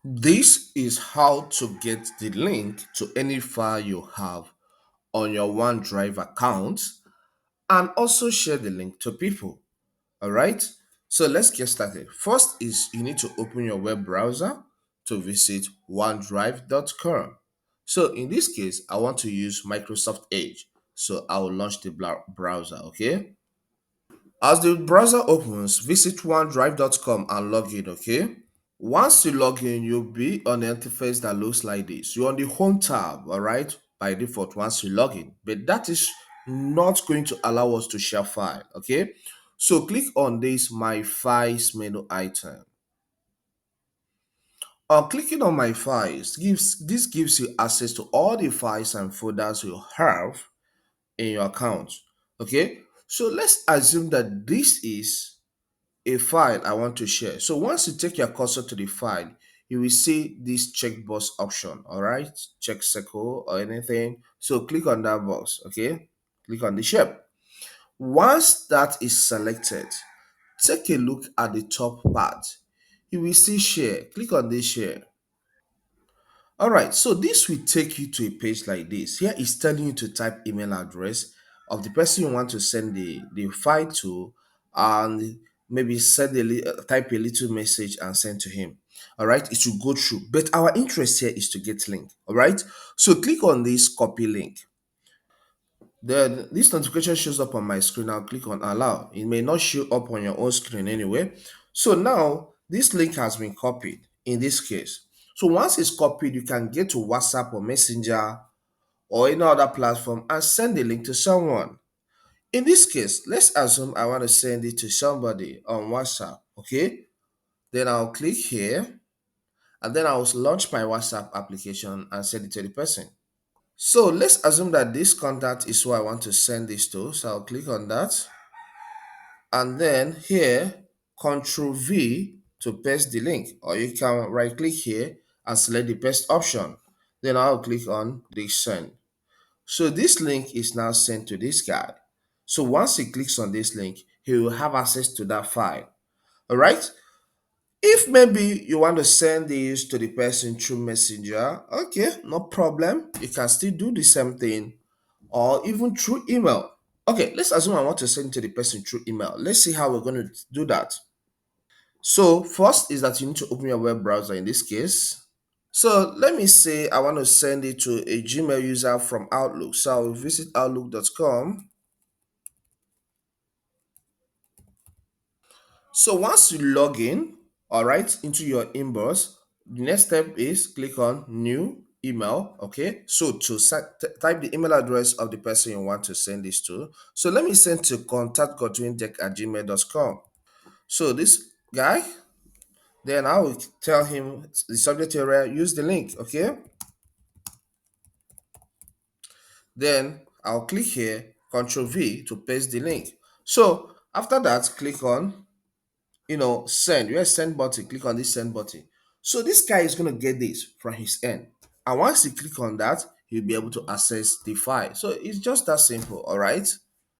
This is how to get the link to any file you have on your OneDrive account and also share the link to people. All right. So let's get started. First is you need to open your web browser to visit OneDrive.com. So in this case, I want to use Microsoft Edge. So I will launch the browser. Okay. As the browser opens, visit OneDrive.com and log in. Okay. Once you log in, you'll be on the interface that looks like this. You're on the home tab, all right, by default once you log in. But that is not going to allow us to share file, okay? So click on this My Files menu item. On clicking on My Files, this gives you access to all the files and folders you have in your account, okay? So let's assume that this is a file I want to share. So once you take your cursor to the file, you will see this checkbox option, all right? Check circle or anything. So click on that box, okay? Click on the shape. Once that is selected, take a look at the top part. You will see share. Click on this share. All right, so this will take you to a page like this. Here is telling you to type email address of the person you want to send the file to, and maybe type a little message and send to him. All right, it will go through. But our interest here is to get link. All right, so click on this copy link. Then this notification shows up on my screen. I'll click on allow. It may not show up on your own screen anyway. So now this link has been copied in this case. So once it's copied, you can get to WhatsApp or Messenger or any other platform and send the link to someone. In this case, let's assume I want to send it to somebody on WhatsApp. Okay. Then I'll click here and then I'll launch my WhatsApp application and send it to the person. So let's assume that this contact is who I want to send this to. So I'll click on that. And then here, Control V to paste the link. Or you can right click here and select the paste option. Then I'll click on the send. So this link is now sent to this guy. So once he clicks on this link, he will have access to that file. All right. If maybe you want to send this to the person through Messenger, okay, no problem. You can still do the same thing or even through email. Okay, let's assume I want to send to the person through email. Let's see how we're going to do that. So first is that you need to open your web browser in this case. So let me say I want to send it to a Gmail user from Outlook. So I'll visit outlook.com. So once you log in, all right, into your inbox, the next step is click on new email. Okay, so to type the email address of the person you want to send this to. So let me send to contactgodwintech@gmail.com. So this guy, then I will tell him the subject area, use the link. Okay, then I'll click here, Control V to paste the link. So after that, click on send. Where's send button? Click on this send button. So this guy is going to get this from his end. And once you click on that, he'll be able to access the file. So it's just that simple, all right?